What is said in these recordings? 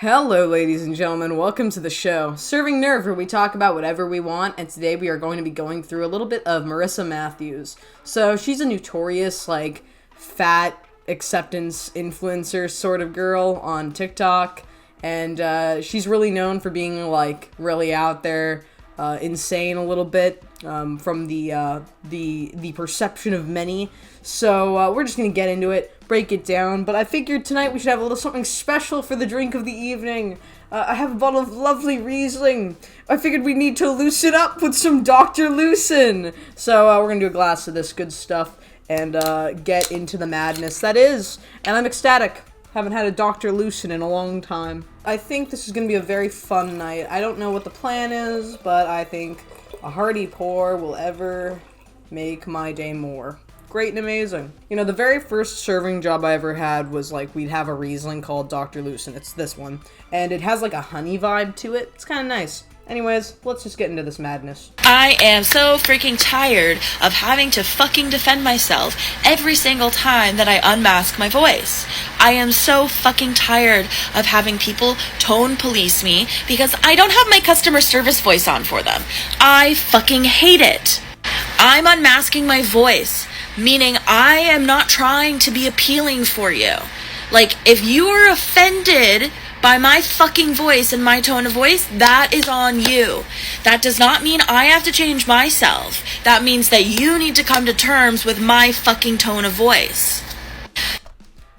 Hello, ladies and gentlemen. Welcome to the show, Serving Nerve, where we talk about whatever we want, and today we are going to be going through a little bit of Marissa Matthews. So, she's a notorious, fat acceptance influencer sort of girl on TikTok, and she's really known for being, really out there, insane a little bit, from the perception of many. So, we're just gonna get into it, break it down, but I figured tonight we should have a little something special for the drink of the evening. I have a bottle of lovely Riesling. I figured we need to loosen up with some Dr. Loosen. So, we're gonna do a glass of this good stuff and, get into the madness that is. And I'm ecstatic. Haven't had a Dr. Loosen in a long time. I think this is gonna be a very fun night. I don't know what the plan is, but I think a hearty pour will ever make my day more great and amazing. You know, the very first serving job I ever had was, we'd have a Riesling called Dr. Loosen. It's this one. And it has, a honey vibe to it. It's kind of nice. Anyways, let's just get into this madness. I am so freaking tired of having to fucking defend myself every single time that I unmask my voice. I am so fucking tired of having people tone police me because I don't have my customer service voice on for them. I fucking hate it. I'm unmasking my voice, meaning I am not trying to be appealing for you. If you are offended by my fucking voice and my tone of voice, that is on you. That does not mean I have to change myself. That means that you need to come to terms with my fucking tone of voice.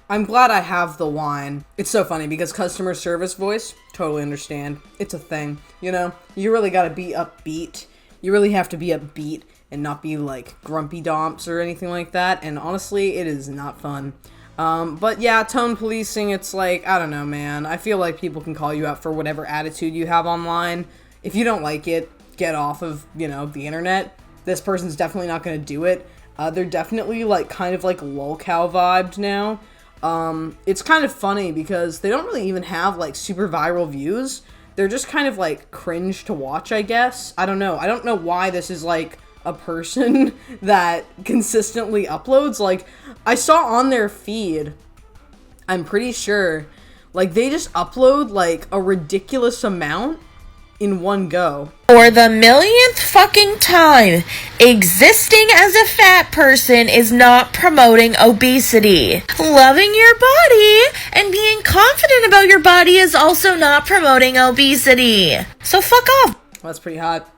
I'm glad I have the wine. It's so funny because customer service voice, totally understand. It's a thing, you know? You really gotta be upbeat. You really have to be upbeat and not be grumpy domps or anything like that. And honestly, it is not fun. But yeah, tone policing, it's I don't know, man. I feel like people can call you out for whatever attitude you have online. If you don't like it, get off of, the internet. This person's definitely not gonna do it. They're definitely kind of lolcow vibed now. It's kind of funny because they don't really even have super viral views. They're just kind of cringe to watch, I guess. I don't know. I don't know why this is a person that consistently uploads. I saw on their feed, I'm pretty sure, they just upload a ridiculous amount in one go. For the millionth fucking time, existing as a fat person is not promoting obesity. Loving your body and being confident about your body is also not promoting obesity. So fuck off. Well, that's pretty hot.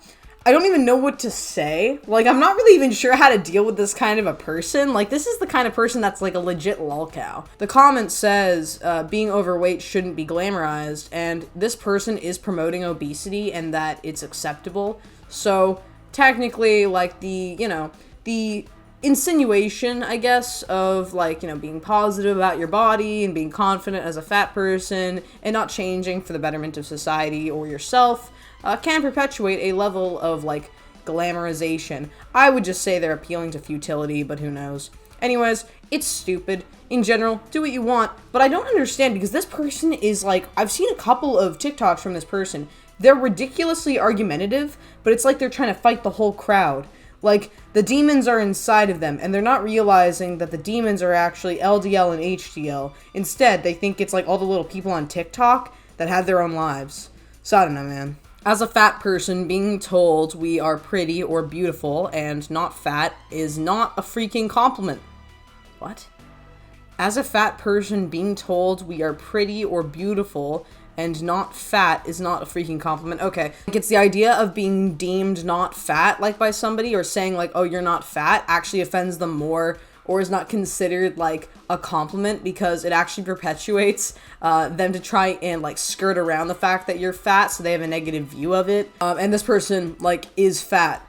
I don't even know what to say. I'm not really even sure how to deal with this kind of a person. This is the kind of person that's a legit lolcow. The comment says, being overweight shouldn't be glamorized, and this person is promoting obesity and that it's acceptable. So, technically, the insinuation, I guess, of, being positive about your body and being confident as a fat person and not changing for the betterment of society or yourself, can perpetuate a level of, glamorization. I would just say they're appealing to futility, but who knows. Anyways, it's stupid. In general, do what you want, but I don't understand because this person is, I've seen a couple of TikToks from this person. They're ridiculously argumentative, but it's they're trying to fight the whole crowd. The demons are inside of them, and they're not realizing that the demons are actually LDL and HDL. Instead, they think it's all the little people on TikTok that have their own lives. So I don't know, man. As a fat person, being told we are pretty or beautiful and not fat is not a freaking compliment. What? As a fat person, being told we are pretty or beautiful and not fat is not a freaking compliment. Okay. It's the idea of being deemed not fat, by somebody, or saying, oh, you're not fat, actually offends them more, or is not considered, a compliment, because it actually perpetuates, them to try and, skirt around the fact that you're fat, so they have a negative view of it. And this person, is fat.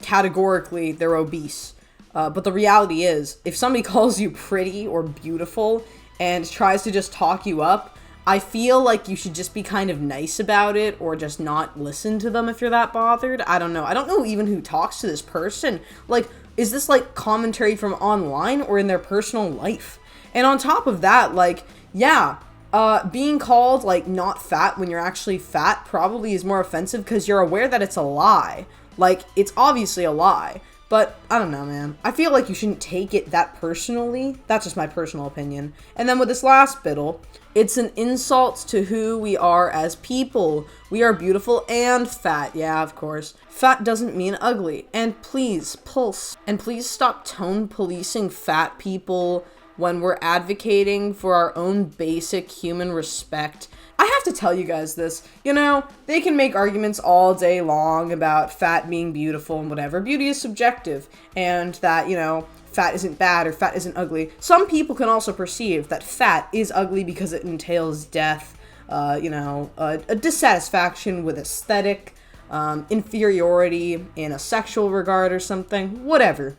Categorically, they're obese. But the reality is, if somebody calls you pretty or beautiful and tries to just talk you up, I feel like you should just be kind of nice about it or just not listen to them if you're that bothered. I don't know. I don't know even who talks to this person. Is this commentary from online or in their personal life? And on top of that, being called not fat when you're actually fat probably is more offensive because you're aware that it's a lie. It's obviously a lie. But, I don't know, man. I feel like you shouldn't take it that personally. That's just my personal opinion. And then with this last biddle, It's an insult to who we are as people. We are beautiful and fat. Yeah, of course. Fat doesn't mean ugly. And please, pulse. And please stop tone policing fat people when we're advocating for our own basic human respect. I have to tell you guys this. You know, they can make arguments all day long about fat being beautiful and whatever. Beauty is subjective. And that, you know, fat isn't bad or fat isn't ugly. Some people can also perceive that fat is ugly because it entails death, a dissatisfaction with aesthetic, inferiority in a sexual regard or something, whatever.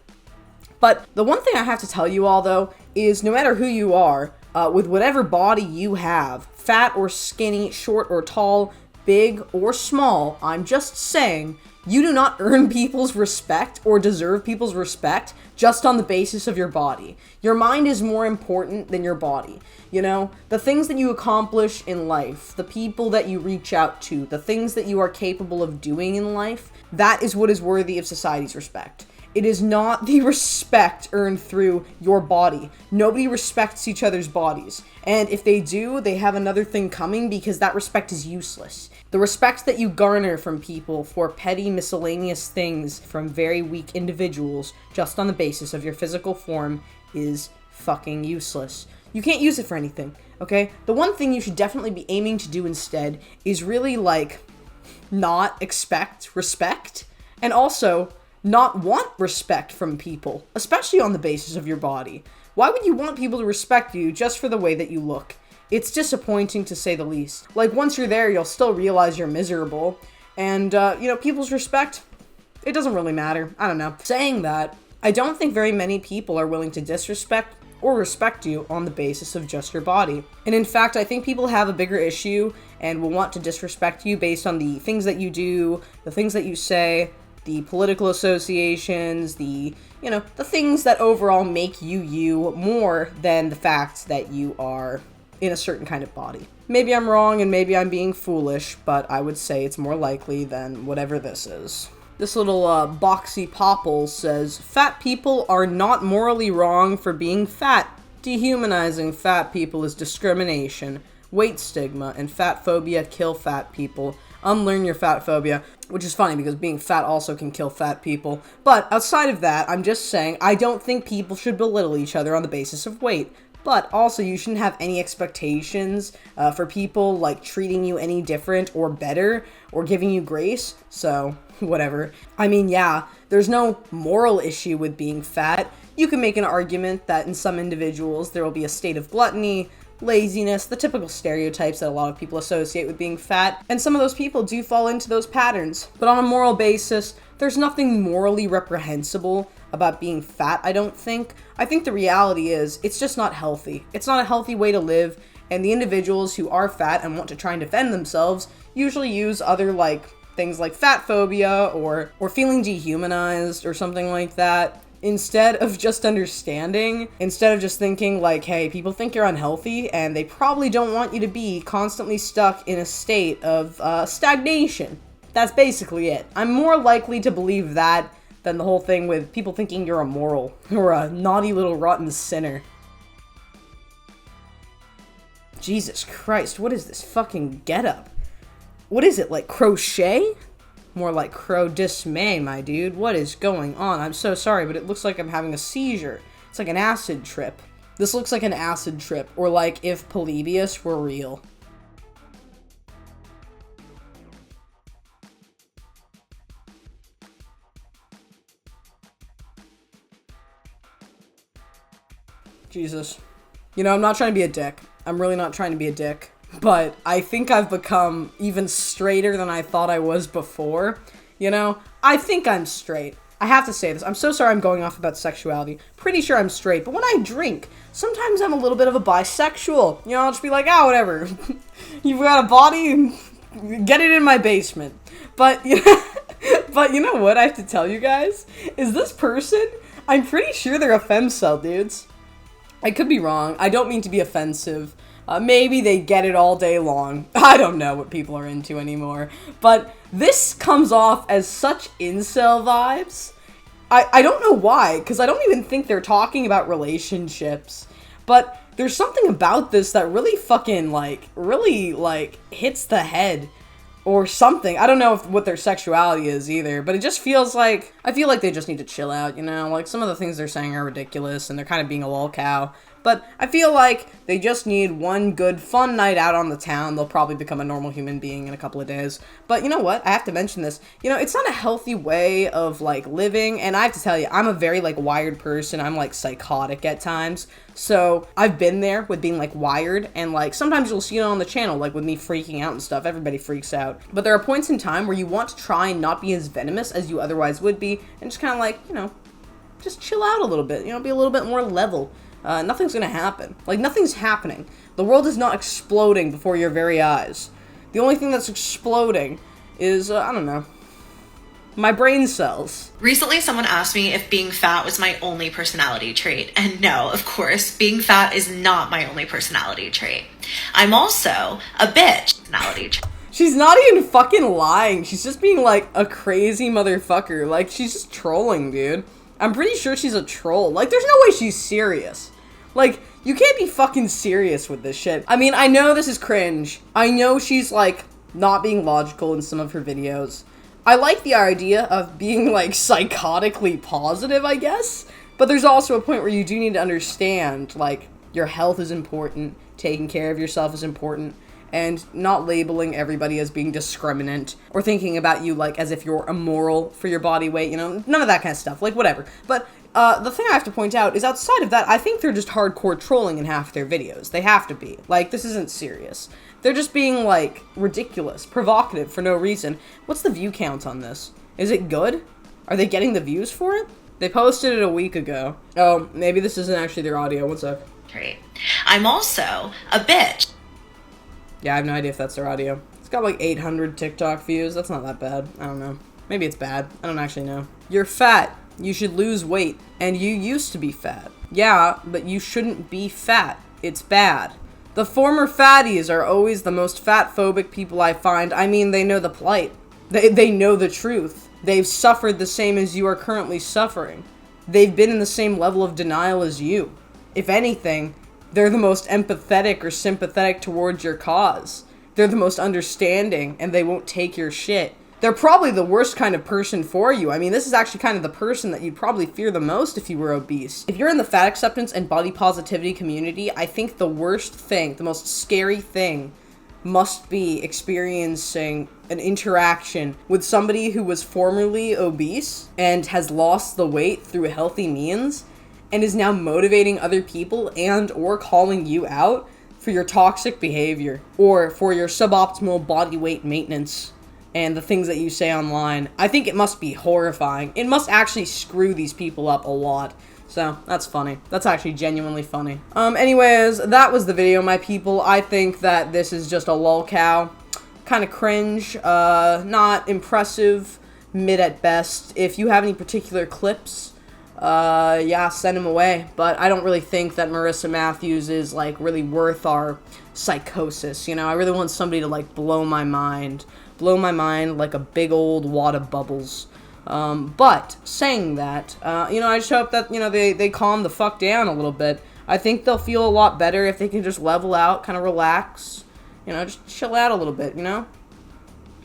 But the one thing I have to tell you all, though, is no matter who you are, with whatever body you have, fat or skinny, short or tall, big or small, I'm just saying, you do not earn people's respect or deserve people's respect just on the basis of your body. Your mind is more important than your body. You know, the things that you accomplish in life, the people that you reach out to, the things that you are capable of doing in life, that is what is worthy of society's respect. It is not the respect earned through your body. Nobody respects each other's bodies. And if they do, they have another thing coming because that respect is useless. The respect that you garner from people for petty miscellaneous things from very weak individuals just on the basis of your physical form is fucking useless. You can't use it for anything, okay? The one thing you should definitely be aiming to do instead is really, not expect respect, and also not want respect from people, especially on the basis of your body. Why would you want people to respect you just for the way that you look? It's disappointing to say the least. Once you're there, you'll still realize you're miserable. And, people's respect, it doesn't really matter. I don't know. Saying that, I don't think very many people are willing to disrespect or respect you on the basis of just your body. And in fact, I think people have a bigger issue and will want to disrespect you based on the things that you do, the things that you say, the political associations, the things that overall make you more than the fact that you are in a certain kind of body. Maybe I'm wrong and maybe I'm being foolish, but I would say it's more likely than whatever this is. This little boxy popple says, fat people are not morally wrong for being fat. Dehumanizing fat people is discrimination. Weight stigma and fat phobia kill fat people. Unlearn your fat phobia, which is funny because being fat also can kill fat people. But outside of that, I'm just saying I don't think people should belittle each other on the basis of weight. But also, you shouldn't have any expectations for people, treating you any different or better or giving you grace. So, whatever. I mean, yeah, there's no moral issue with being fat. You can make an argument that in some individuals there will be a state of gluttony, laziness, the typical stereotypes that a lot of people associate with being fat, and some of those people do fall into those patterns. But on a moral basis, there's nothing morally reprehensible about being fat, I don't think. I think the reality is, it's just not healthy. It's not a healthy way to live, and the individuals who are fat and want to try and defend themselves usually use other, things like fat phobia or feeling dehumanized or something like that. Instead of just understanding, instead of just thinking hey, people think you're unhealthy and they probably don't want you to be constantly stuck in a state of stagnation. That's basically it. I'm more likely to believe that than the whole thing with people thinking you're immoral or a naughty little rotten sinner. Jesus Christ, what is this fucking getup? What is it, crochet? More like crow dismay, my dude. What is going on? I'm so sorry, but it looks like I'm having a seizure. It's like an acid trip. This looks like an acid trip, or if Polybius were real. Jesus. I'm not trying to be a dick. I'm really not trying to be a dick. But I think I've become even straighter than I thought I was before. I think I'm straight. I have to say this. I'm so sorry I'm going off about sexuality. Pretty sure I'm straight. But when I drink, sometimes I'm a little bit of a bisexual. I'll just be like, whatever. You've got a body, get it in my basement. But, but you know what I have to tell you guys? Is this person, I'm pretty sure they're a femcel, dudes. I could be wrong. I don't mean to be offensive. Maybe they get it all day long. I don't know what people are into anymore. But this comes off as such incel vibes. I don't know why, because I don't even think they're talking about relationships. But there's something about this that really fucking, like, hits the head. Or something. I don't know what their sexuality is either, but it just feels like, I feel like they just need to chill out, you know? Like, some of the things they're saying are ridiculous, and they're kind of being a lol cow. But I feel like they just need one good, fun night out on the town. They'll probably become a normal human being in a couple of days. But you know what? I have to mention this. You know, it's not a healthy way of, like, living. And I have to tell you, I'm a very, like, wired person. I'm, like, psychotic at times. So I've been there with being, like, wired. And, like, sometimes you'll see it on the channel, like, with me freaking out and stuff. Everybody freaks out. But there are points in time where you want to try and not be as venomous as you otherwise would be. And just kind of, like, you know, just chill out a little bit. You know, be a little bit more level. Nothing's gonna happen. Like, nothing's happening. The world is not exploding before your very eyes. The only thing that's exploding is, I don't know, my brain cells. Recently, someone asked me if being fat was my only personality trait. And no, of course, being fat is not my only personality trait. I'm also a bitch personality trait. She's not even fucking lying. She's just being, like, a crazy motherfucker. Like, she's just trolling, dude. I'm pretty sure she's a troll. Like, there's no way she's serious. Like, you can't be fucking serious with this shit. I mean, I know this is cringe. I know she's, like, not being logical in some of her videos. I like the idea of being, like, psychotically positive, I guess. But there's also a point where you do need to understand, like, your health is important, taking care of yourself is important, and not labeling everybody as being discriminant or thinking about you, like, as if you're immoral for your body weight, you know? None of that kind of stuff. Like, whatever. But, the thing I have to point out is outside of that, I think they're just hardcore trolling in half their videos. They have to be. Like, this isn't serious. They're just being, like, ridiculous, provocative for no reason. What's the view count on this? Is it good? Are they getting the views for it? They posted it a week ago. Oh, maybe this isn't actually their audio. One sec. Great. I'm also a bitch. Yeah, I have no idea if that's their audio. It's got, like, 800 TikTok views. That's not that bad. I don't know. Maybe it's bad. I don't actually know. You're fat. You should lose weight. And you used to be fat. Yeah, but you shouldn't be fat. It's bad. The former fatties are always the most fat-phobic people I find. I mean, they know the plight. They know the truth. They've suffered the same as you are currently suffering. They've been in the same level of denial as you. If anything, they're the most empathetic or sympathetic towards your cause. They're the most understanding, and they won't take your shit. They're probably the worst kind of person for you. I mean, this is actually kind of the person that you'd probably fear the most if you were obese. If you're in the fat acceptance and body positivity community, I think the worst thing, the most scary thing, must be experiencing an interaction with somebody who was formerly obese and has lost the weight through healthy means and is now motivating other people and or calling you out for your toxic behavior or for your suboptimal body weight maintenance and the things that you say online. I think it must be horrifying. It must actually screw these people up a lot. So, that's funny. That's actually genuinely funny. Anyways, that was the video, my people. I think that this is just a lol cow. Kind of cringe. Not impressive. Mid at best. If you have any particular clips, yeah, send them away. But I don't really think that Marissa Matthews is, like, really worth our psychosis, you know? I really want somebody to, like, blow my mind. Blow my mind like a big old wad of bubbles. But, saying that, you know, I just hope that, you know, they calm the fuck down a little bit. I think they'll feel a lot better if they can just level out, kind of relax. You know, just chill out a little bit, you know?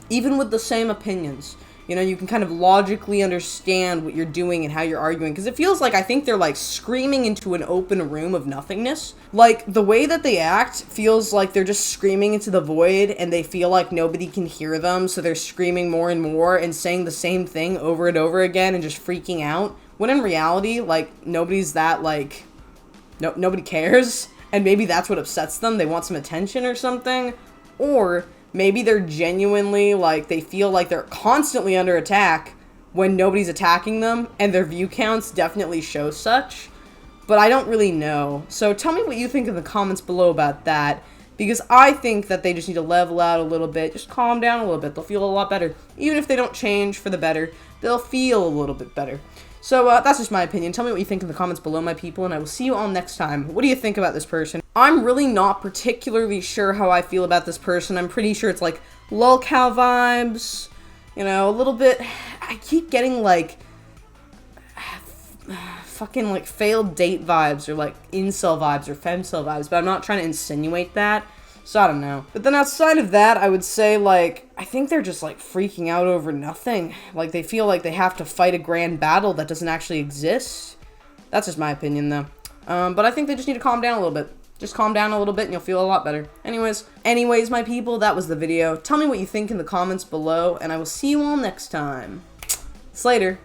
Even with the same opinions. You know, you can kind of logically understand what you're doing and how you're arguing. Because it feels like, I think they're, like, screaming into an open room of nothingness. Like, the way that they act feels like they're just screaming into the void and they feel like nobody can hear them. So they're screaming more and more and saying the same thing over and over again and just freaking out. When in reality, like, nobody's that, like, nobody cares. And maybe that's what upsets them. They want some attention or something. Or maybe they're genuinely, like, they feel like they're constantly under attack when nobody's attacking them, and their view counts definitely show such. But I don't really know. So tell me what you think in the comments below about that, because I think that they just need to level out a little bit, just calm down a little bit. They'll feel a lot better. Even if they don't change for the better, they'll feel a little bit better. So, that's just my opinion. Tell me what you think in the comments below, my people, and I will see you all next time. What do you think about this person? I'm really not particularly sure how I feel about this person. I'm pretty sure it's, like, lolcow vibes, you know, a little bit. I keep getting, like, fucking, like, failed date vibes, or, like, incel vibes, or femcel vibes, but I'm not trying to insinuate that. So I don't know. But then outside of that, I would say, like, I think they're just, like, freaking out over nothing. Like, they feel like they have to fight a grand battle that doesn't actually exist. That's just my opinion, though. But I think they just need to calm down a little bit. Just calm down a little bit and you'll feel a lot better. Anyways, my people, that was the video. Tell me what you think in the comments below, and I will see you all next time. Slater.